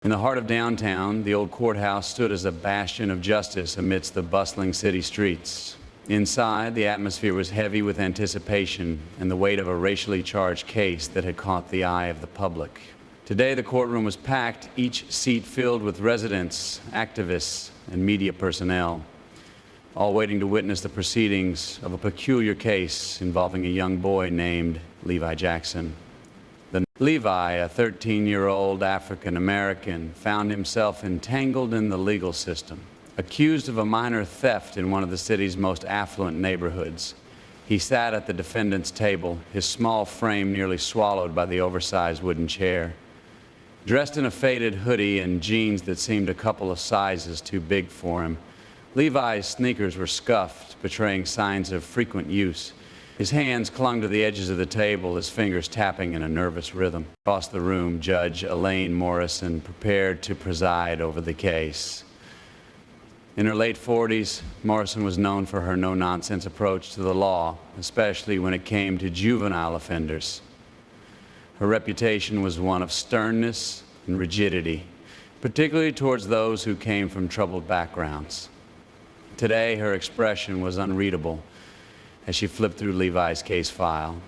In the heart of downtown, the old courthouse stood as a bastion of justice amidst the bustling city streets. Inside, the atmosphere was heavy with anticipation and the weight of a racially charged case that had caught the eye of the public. Today, the courtroom was packed, each seat filled with residents, activists, and media personnel, all waiting to witness the proceedings of a peculiar case involving a young boy named Levi Jackson. Levi, a 13-year-old African-American, found himself entangled in the legal system, accused of a minor theft in one of the city's most affluent neighborhoods. He sat at the defendant's table, his small frame nearly swallowed by the oversized wooden chair. Dressed in a faded hoodie and jeans that seemed a couple of sizes too big for him, Levi's sneakers were scuffed, betraying signs of frequent use. His hands clung to the edges of the table, his fingers tapping in a nervous rhythm. Across the room, Judge Elaine Morrison prepared to preside over the case. In her late 40s, Morrison was known for her no-nonsense approach to the law, especially when it came to juvenile offenders. Her reputation was one of sternness and rigidity, particularly towards those who came from troubled backgrounds. Today, her expression was unreadable as she flipped through Levi's case file,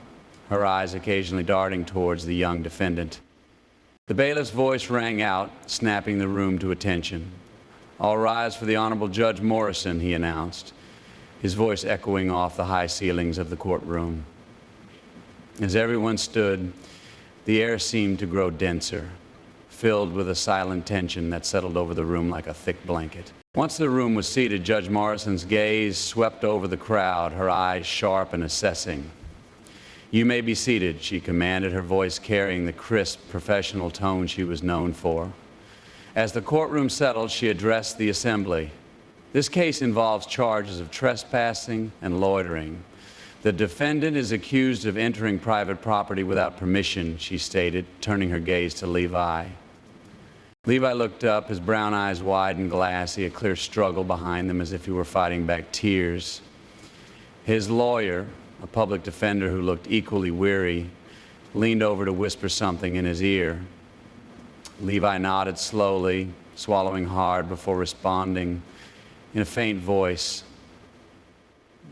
her eyes occasionally darting towards the young defendant. The bailiff's voice rang out, snapping the room to attention. "All rise for the Honorable Judge Morrison," he announced, his voice echoing off the high ceilings of the courtroom. As everyone stood, the air seemed to grow denser, filled with a silent tension that settled over the room like a thick blanket. Once the room was seated, Judge Morrison's gaze swept over the crowd, her eyes sharp and assessing. "You may be seated," she commanded, her voice carrying the crisp, professional tone she was known for. As the courtroom settled, she addressed the assembly. "This case involves charges of trespassing and loitering. The defendant is accused of entering private property without permission," she stated, turning her gaze to Levi. Levi looked up, his brown eyes wide and glassy, a clear struggle behind them as if he were fighting back tears. His lawyer, a public defender who looked equally weary, leaned over to whisper something in his ear. Levi nodded slowly, swallowing hard before responding in a faint voice,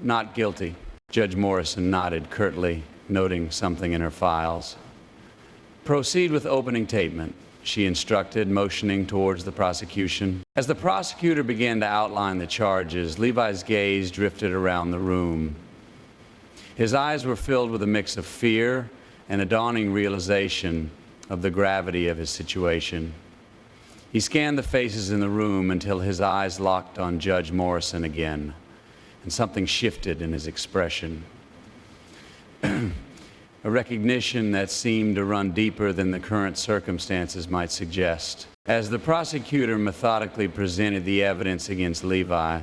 "Not guilty." Judge Morrison nodded curtly, noting something in her files. "Proceed with opening statement," she instructed, motioning towards the prosecution. As the prosecutor began to outline the charges, Levi's gaze drifted around the room. His eyes were filled with a mix of fear and a dawning realization of the gravity of his situation. He scanned the faces in the room until his eyes locked on Judge Morrison again, and something shifted in his expression. A recognition that seemed to run deeper than the current circumstances might suggest. As the prosecutor methodically presented the evidence against Levi,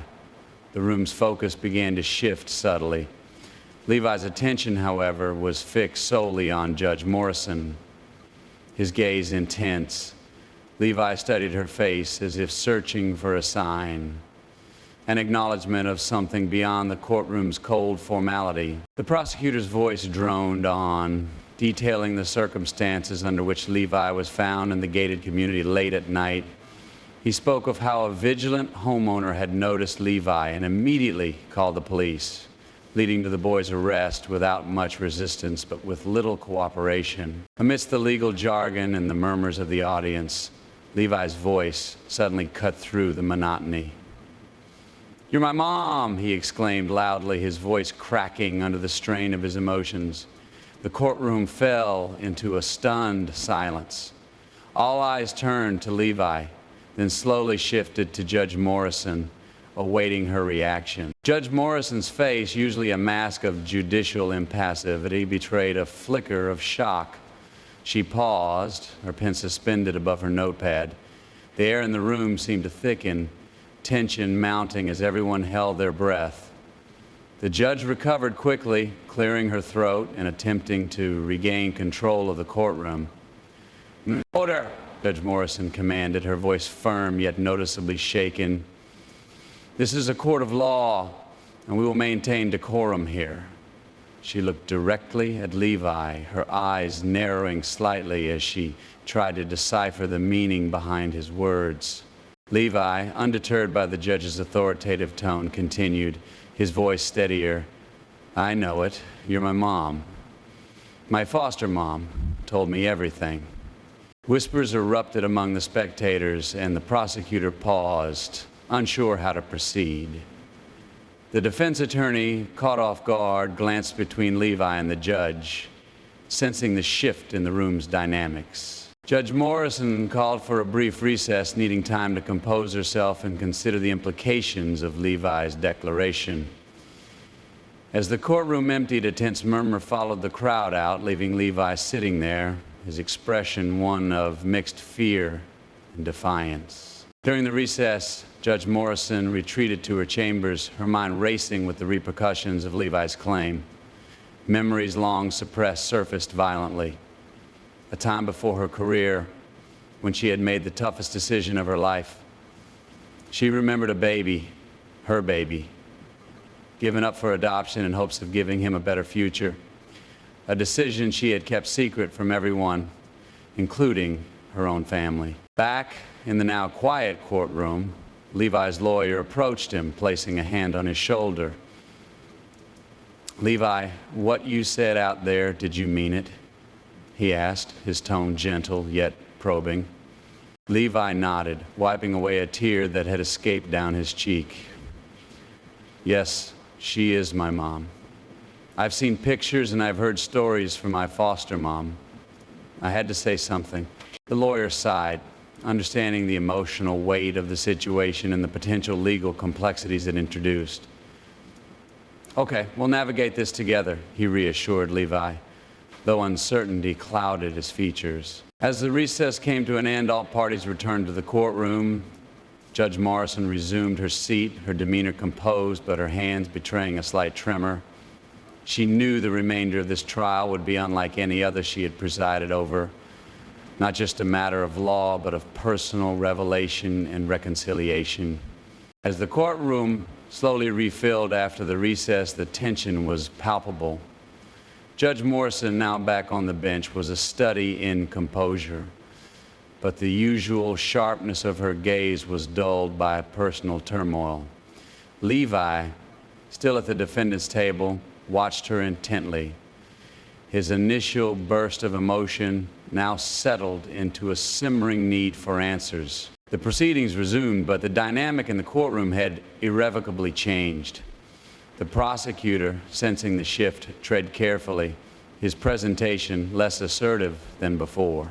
the room's focus began to shift subtly. Levi's attention, however, was fixed solely on Judge Morrison, his gaze intense. Levi studied her face as if searching for a sign, an acknowledgement of something beyond the courtroom's cold formality. The prosecutor's voice droned on, detailing the circumstances under which Levi was found in the gated community late at night. He spoke of how a vigilant homeowner had noticed Levi and immediately called the police, leading to the boy's arrest without much resistance but with little cooperation. Amidst the legal jargon and the murmurs of the audience, Levi's voice suddenly cut through the monotony. "You're my mom," he exclaimed loudly, his voice cracking under the strain of his emotions. The courtroom fell into a stunned silence. All eyes turned to Levi, then slowly shifted to Judge Morrison, awaiting her reaction. Judge Morrison's face, usually a mask of judicial impassivity, betrayed a flicker of shock. She paused, her pen suspended above her notepad. The air in the room seemed to thicken, tension mounting as everyone held their breath. The judge recovered quickly, clearing her throat and attempting to regain control of the courtroom. "Order!" Judge Morrison commanded, her voice firm yet noticeably shaken. "This is a court of law, and we will maintain decorum here." She looked directly at Levi, her eyes narrowing slightly as she tried to decipher the meaning behind his words. Levi, undeterred by the judge's authoritative tone, continued, his voice steadier. I know it. You're my mom. My foster mom told me everything. Whispers erupted among the spectators, and the prosecutor paused, unsure how to proceed. The defense attorney, caught off guard, glanced between Levi and the judge, sensing the shift in the room's dynamics. Judge Morrison called for a brief recess, needing time to compose herself and consider the implications of Levi's declaration. As the courtroom emptied, a tense murmur followed the crowd out, leaving Levi sitting there, his expression one of mixed fear and defiance. During the recess, Judge Morrison retreated to her chambers, her mind racing with the repercussions of Levi's claim. Memories long suppressed surfaced violently. A time before her career, when she had made the toughest decision of her life. She remembered a baby, her baby, given up for adoption in hopes of giving him a better future. A decision she had kept secret from everyone, including her own family. Back in the now quiet courtroom, Levi's lawyer approached him, placing a hand on his shoulder. Levi, what you said out there, did you mean it? He asked, his tone gentle yet probing. Levi nodded, wiping away a tear that had escaped down his cheek. Yes, she is my mom. I've seen pictures and I've heard stories from my foster mom. I had to say something. The lawyer sighed, understanding the emotional weight of the situation and the potential legal complexities it introduced. Okay, we'll navigate this together, he reassured Levi, though uncertainty clouded his features. As the recess came to an end, all parties returned to the courtroom. Judge Morrison resumed her seat, her demeanor composed, but her hands betraying a slight tremor. She knew the remainder of this trial would be unlike any other she had presided over, not just a matter of law, but of personal revelation and reconciliation. As the courtroom slowly refilled after the recess, the tension was palpable. Judge Morrison, now back on the bench, was a study in composure, but the usual sharpness of her gaze was dulled by personal turmoil. Levi, still at the defendant's table, watched her intently. His initial burst of emotion now settled into a simmering need for answers. The proceedings resumed, but the dynamic in the courtroom had irrevocably changed. The prosecutor, sensing the shift, tread carefully, his presentation less assertive than before.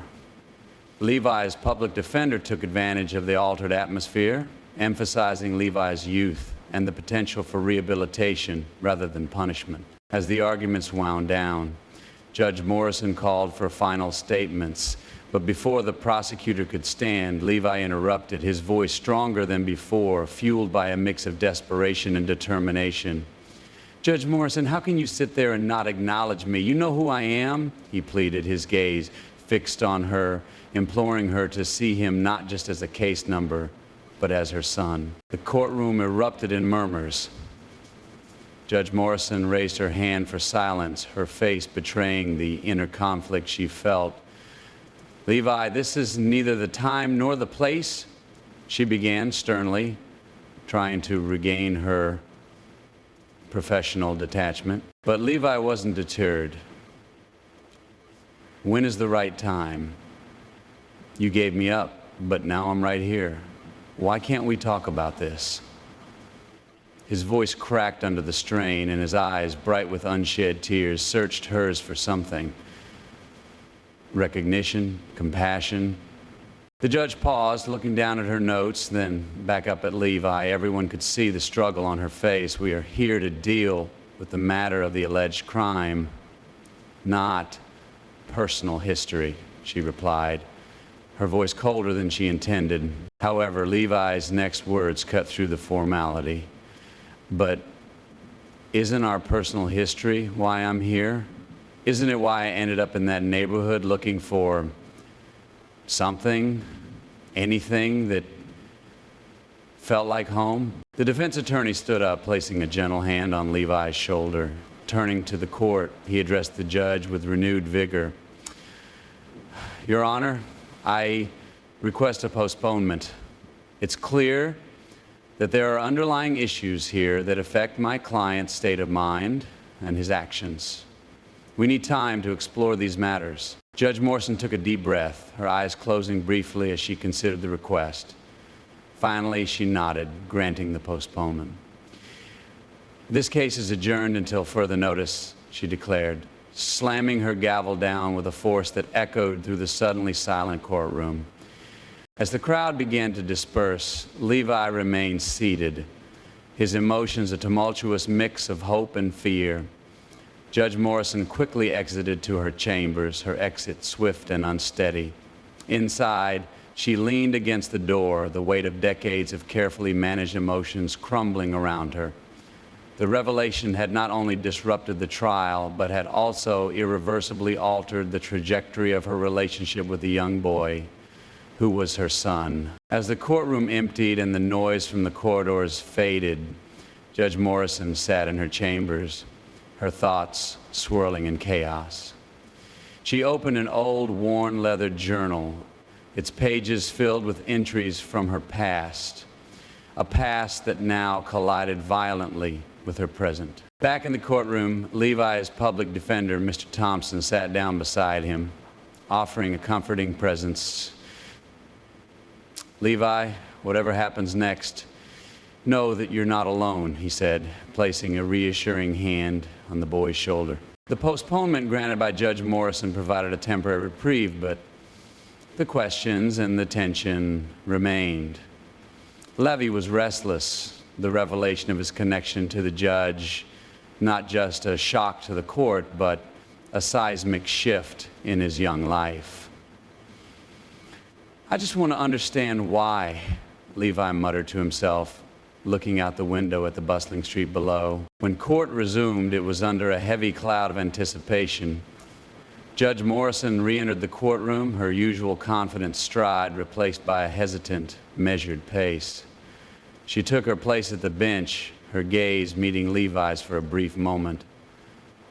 Levi's public defender took advantage of the altered atmosphere, emphasizing Levi's youth and the potential for rehabilitation rather than punishment. As the arguments wound down, Judge Morrison called for final statements, but before the prosecutor could stand, Levi interrupted, his voice stronger than before, fueled by a mix of desperation and determination. Judge Morrison, how can you sit there and not acknowledge me? You know who I am? He pleaded, his gaze fixed on her, imploring her to see him not just as a case number, but as her son. The courtroom erupted in murmurs. Judge Morrison raised her hand for silence, her face betraying the inner conflict she felt. Levi, this is neither the time nor the place, she began sternly, trying to regain her professional detachment. But Levi wasn't deterred. When is the right time? You gave me up, but now I'm right here. Why can't we talk about this? His voice cracked under the strain, and his eyes, bright with unshed tears, searched hers for something. Recognition, compassion. The judge paused, looking down at her notes, then back up at Levi. Everyone could see the struggle on her face. We are here to deal with the matter of the alleged crime, not personal history, she replied, her voice colder than she intended. However, Levi's next words cut through the formality. But isn't our personal history why I'm here? Isn't it why I ended up in that neighborhood looking for something, anything that felt like home? The defense attorney stood up, placing a gentle hand on Levi's shoulder. Turning to the court, he addressed the judge with renewed vigor. Your Honor, I request a postponement. It's clear that there are underlying issues here that affect my client's state of mind and his actions. We need time to explore these matters. Judge Morrison took a deep breath, her eyes closing briefly as she considered the request. Finally, she nodded, granting the postponement. This case is adjourned until further notice, she declared, slamming her gavel down with a force that echoed through the suddenly silent courtroom. As the crowd began to disperse, Levi remained seated, his emotions a tumultuous mix of hope and fear. Judge Morrison quickly exited to her chambers, her exit swift and unsteady. Inside, she leaned against the door, the weight of decades of carefully managed emotions crumbling around her. The revelation had not only disrupted the trial, but had also irreversibly altered the trajectory of her relationship with the young boy who was her son. As the courtroom emptied and the noise from the corridors faded, Judge Morrison sat in her chambers, her thoughts swirling in chaos. She opened an old, worn leather journal, its pages filled with entries from her past, a past that now collided violently with her present. Back in the courtroom, Levi's public defender, Mr. Thompson, sat down beside him, offering a comforting presence. Levi, whatever happens next, know that you're not alone, he said, placing a reassuring hand on the boy's shoulder. The postponement granted by Judge Morrison provided a temporary reprieve, but the questions and the tension remained. Levi was restless. The revelation of his connection to the judge, not just a shock to the court, but a seismic shift in his young life. I just want to understand why, Levi muttered to himself, looking out the window at the bustling street below. When court resumed, it was under a heavy cloud of anticipation. Judge Morrison re-entered the courtroom, her usual confident stride replaced by a hesitant, measured pace. She took her place at the bench, her gaze meeting Levi's for a brief moment,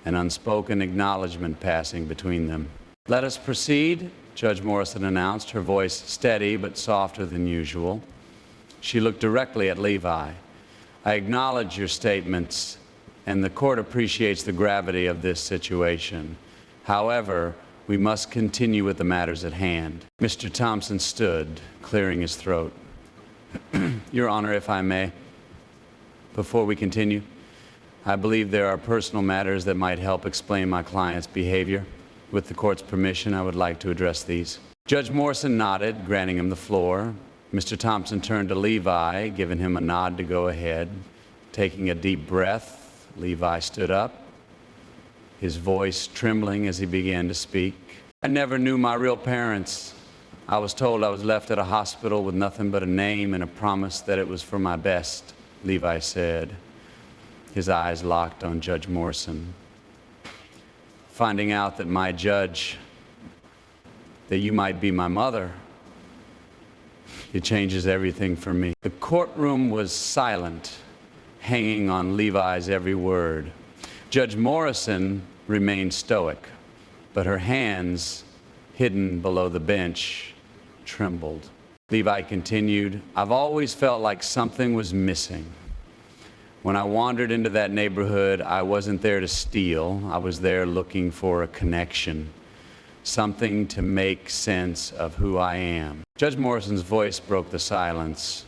an unspoken acknowledgement passing between them. Let us proceed, Judge Morrison announced, her voice steady but softer than usual. She looked directly at Levi. I acknowledge your statements, and the court appreciates the gravity of this situation. However, we must continue with the matters at hand. Mr. Thompson stood, clearing his throat. Your Honor, if I may, before we continue, I believe there are personal matters that might help explain my client's behavior. With the court's permission, I would like to address these. Judge Morrison nodded, granting him the floor. Mr. Thompson turned to Levi, giving him a nod to go ahead. Taking a deep breath, Levi stood up, his voice trembling as he began to speak. I never knew my real parents. I was told I was left at a hospital with nothing but a name and a promise that it was for my best, Levi said, his eyes locked on Judge Morrison. Finding out that my judge, that you might be my mother, it changes everything for me. The courtroom was silent, hanging on Levi's every word. Judge Morrison remained stoic, but her hands, hidden below the bench, trembled. Levi continued, I've always felt like something was missing. When I wandered into that neighborhood, I wasn't there to steal. I was there looking for a connection, something to make sense of who I am. Judge Morrison's voice broke the silence.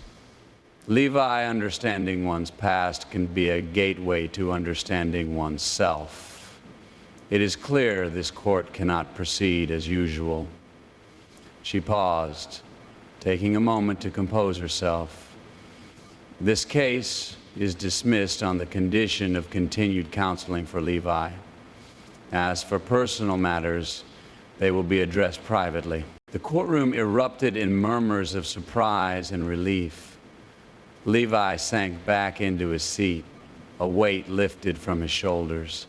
Levi, understanding one's past can be a gateway to understanding oneself. It is clear this court cannot proceed as usual. She paused, taking a moment to compose herself. This case is dismissed on the condition of continued counseling for Levi. As for personal matters, they will be addressed privately. The courtroom erupted in murmurs of surprise and relief. Levi sank back into his seat, a weight lifted from his shoulders.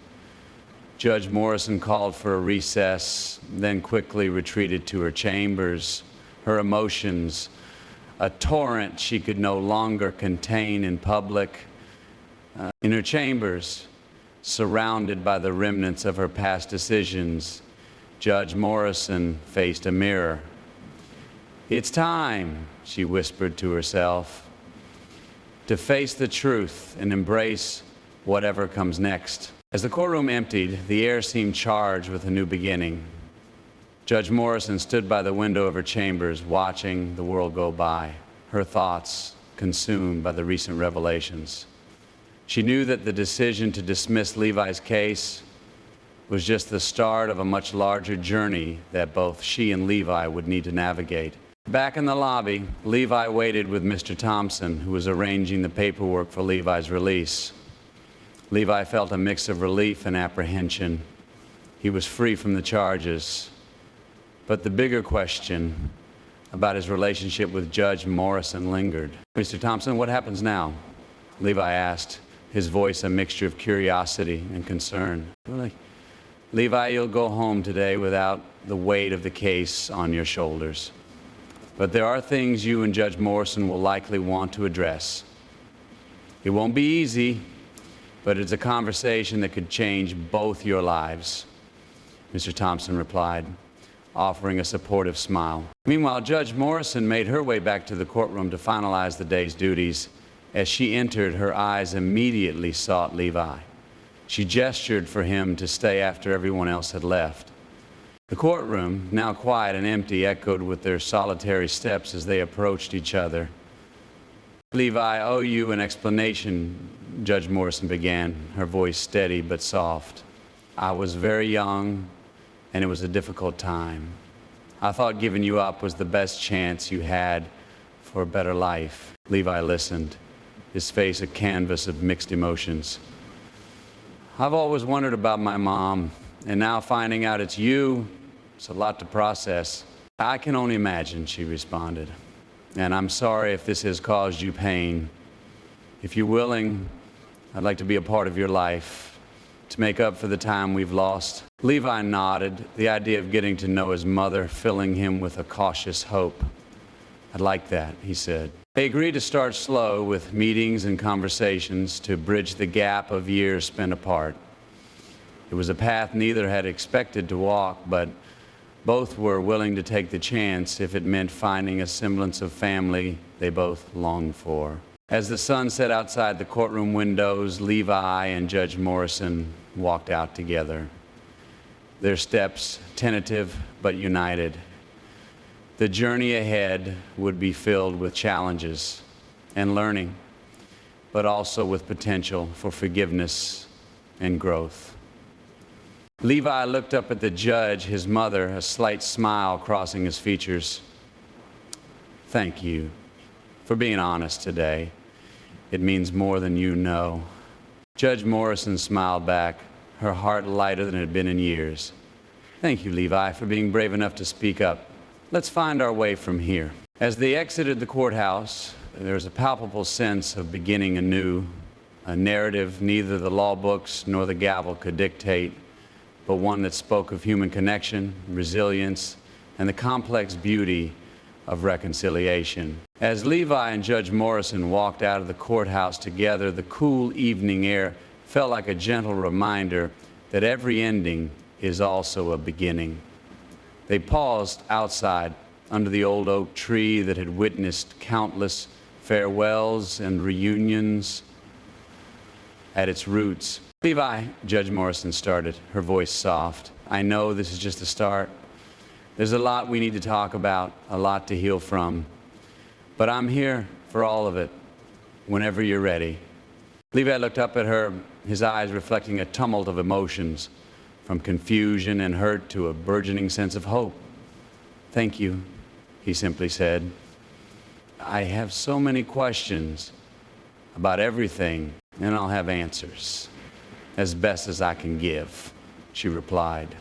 Judge Morrison called for a recess, then quickly retreated to her chambers, her emotions, a torrent she could no longer contain in public. In her chambers, surrounded by the remnants of her past decisions, Judge Morrison faced a mirror. "It's time," she whispered to herself, "to face the truth and embrace whatever comes next." As the courtroom emptied, the air seemed charged with a new beginning. Judge Morrison stood by the window of her chambers, watching the world go by, her thoughts consumed by the recent revelations. She knew that the decision to dismiss Levi's case was just the start of a much larger journey that both she and Levi would need to navigate. Back in the lobby, Levi waited with Mr. Thompson, who was arranging the paperwork for Levi's release. Levi felt a mix of relief and apprehension. He was free from the charges. But the bigger question about his relationship with Judge Morrison lingered. "Mr. Thompson, what happens now?" Levi asked, his voice a mixture of curiosity and concern. "Levi, you'll go home today without the weight of the case on your shoulders. But there are things you and Judge Morrison will likely want to address. It won't be easy, but it's a conversation that could change both your lives," Mr. Thompson replied, offering a supportive smile. Meanwhile, Judge Morrison made her way back to the courtroom to finalize the day's duties. As she entered, her eyes immediately sought Levi. She gestured for him to stay after everyone else had left. The courtroom, now quiet and empty, echoed with their solitary steps as they approached each other. "Levi, I owe you an explanation," Judge Morrison began, her voice steady but soft. "I was very young, and it was a difficult time. I thought giving you up was the best chance you had for a better life." Levi listened, his face a canvas of mixed emotions. "I've always wondered about my mom, and now finding out it's you, it's a lot to process." "I can only imagine," she responded. "And I'm sorry if this has caused you pain. If you're willing, I'd like to be a part of your life, to make up for the time we've lost." Levi nodded, the idea of getting to know his mother filling him with a cautious hope. "I'd like that," he said. They agreed to start slow with meetings and conversations to bridge the gap of years spent apart. It was a path neither had expected to walk, but both were willing to take the chance if it meant finding a semblance of family they both longed for. As the sun set outside the courtroom windows, Levi and Judge Morrison walked out together, their steps tentative but united. The journey ahead would be filled with challenges and learning, but also with potential for forgiveness and growth. Levi looked up at the judge, his mother, a slight smile crossing his features. "Thank you for being honest today. It means more than you know." Judge Morrison smiled back, her heart lighter than it had been in years. "Thank you, Levi, for being brave enough to speak up. Let's find our way from here." As they exited the courthouse, there was a palpable sense of beginning anew, a narrative neither the law books nor the gavel could dictate, but one that spoke of human connection, resilience, and the complex beauty of reconciliation. As Levi and Judge Morrison walked out of the courthouse together, the cool evening air felt like a gentle reminder that every ending is also a beginning. They paused outside under the old oak tree that had witnessed countless farewells and reunions at its roots. "Levi," Judge Morrison started, her voice soft, "I know this is just a start. There's a lot we need to talk about, a lot to heal from. But I'm here for all of it, whenever you're ready." Levi looked up at her, his eyes reflecting a tumult of emotions, from confusion and hurt to a burgeoning sense of hope. "Thank you," he simply said. "I have so many questions about everything, and I'll have answers, as best as I can give," she replied.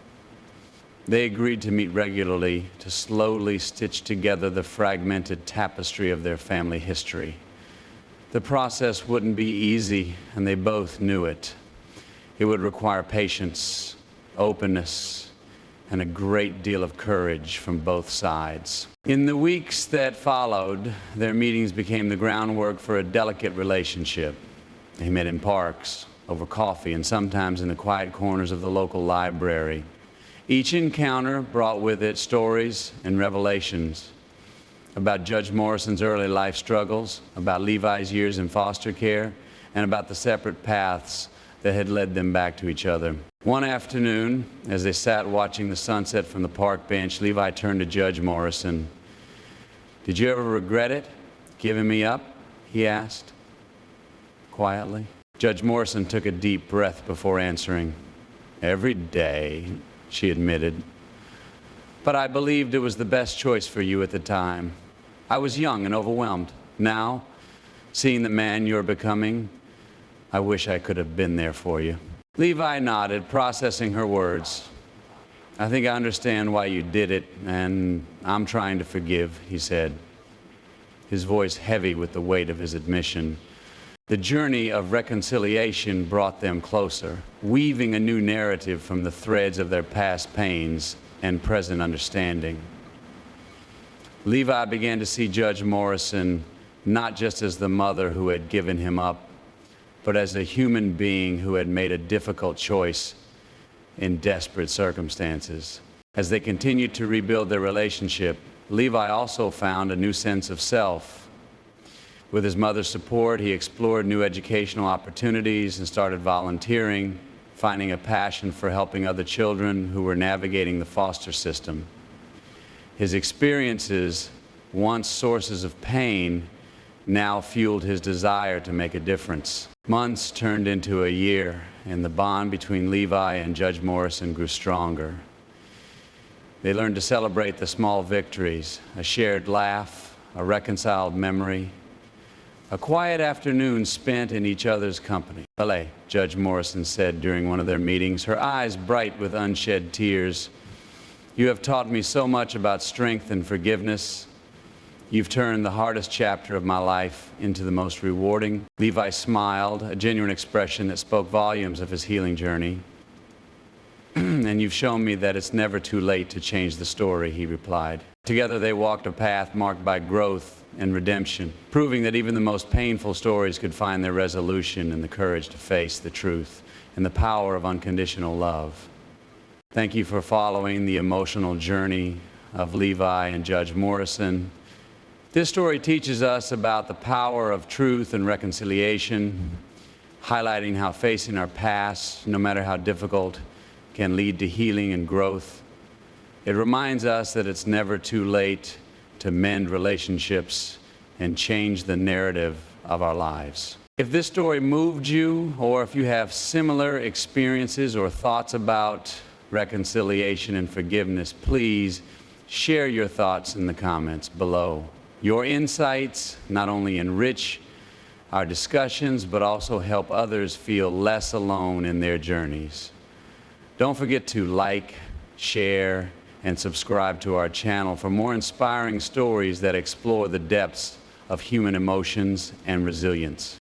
They agreed to meet regularly to slowly stitch together the fragmented tapestry of their family history. The process wouldn't be easy, and they both knew it. It would require patience, openness, and a great deal of courage from both sides. In the weeks that followed, their meetings became the groundwork for a delicate relationship. They met in parks, over coffee, and sometimes in the quiet corners of the local library. Each encounter brought with it stories and revelations about Judge Morrison's early life struggles, about Levi's years in foster care, and about the separate paths that had led them back to each other. One afternoon, as they sat watching the sunset from the park bench, Levi turned to Judge Morrison. "Did you ever regret it, giving me up?" he asked, quietly. Judge Morrison took a deep breath before answering. "Every day," she admitted. "But I believed it was the best choice for you at the time. I was young and overwhelmed. Now, seeing the man you're becoming, I wish I could have been there for you." Levi nodded, processing her words. "I think I understand why you did it, and I'm trying to forgive," he said, his voice heavy with the weight of his admission. The journey of reconciliation brought them closer, weaving a new narrative from the threads of their past pains and present understanding. Levi began to see Judge Morrison not just as the mother who had given him up, but as a human being who had made a difficult choice in desperate circumstances. As they continued to rebuild their relationship, Levi also found a new sense of self. With his mother's support, he explored new educational opportunities and started volunteering, finding a passion for helping other children who were navigating the foster system. His experiences, once sources of pain, now fueled his desire to make a difference. Months turned into a year, and the bond between Levi and Judge Morrison grew stronger. They learned to celebrate the small victories, a shared laugh, a reconciled memory, a quiet afternoon spent in each other's company. "Allez," Judge Morrison said during one of their meetings, her eyes bright with unshed tears. "You have taught me so much about strength and forgiveness. You've turned the hardest chapter of my life into the most rewarding." Levi smiled, a genuine expression that spoke volumes of his healing journey. "And you've shown me that it's never too late to change the story," he replied. Together they walked a path marked by growth and redemption, proving that even the most painful stories could find their resolution in the courage to face the truth and the power of unconditional love. Thank you for following the emotional journey of Levi and Judge Morrison. This story teaches us about the power of truth and reconciliation, highlighting how facing our past, no matter how difficult, can lead to healing and growth. It reminds us that it's never too late to mend relationships and change the narrative of our lives. If this story moved you, or if you have similar experiences or thoughts about reconciliation and forgiveness, please share your thoughts in the comments below. Your insights not only enrich our discussions, but also help others feel less alone in their journeys. Don't forget to like, share, and subscribe to our channel for more inspiring stories that explore the depths of human emotions and resilience.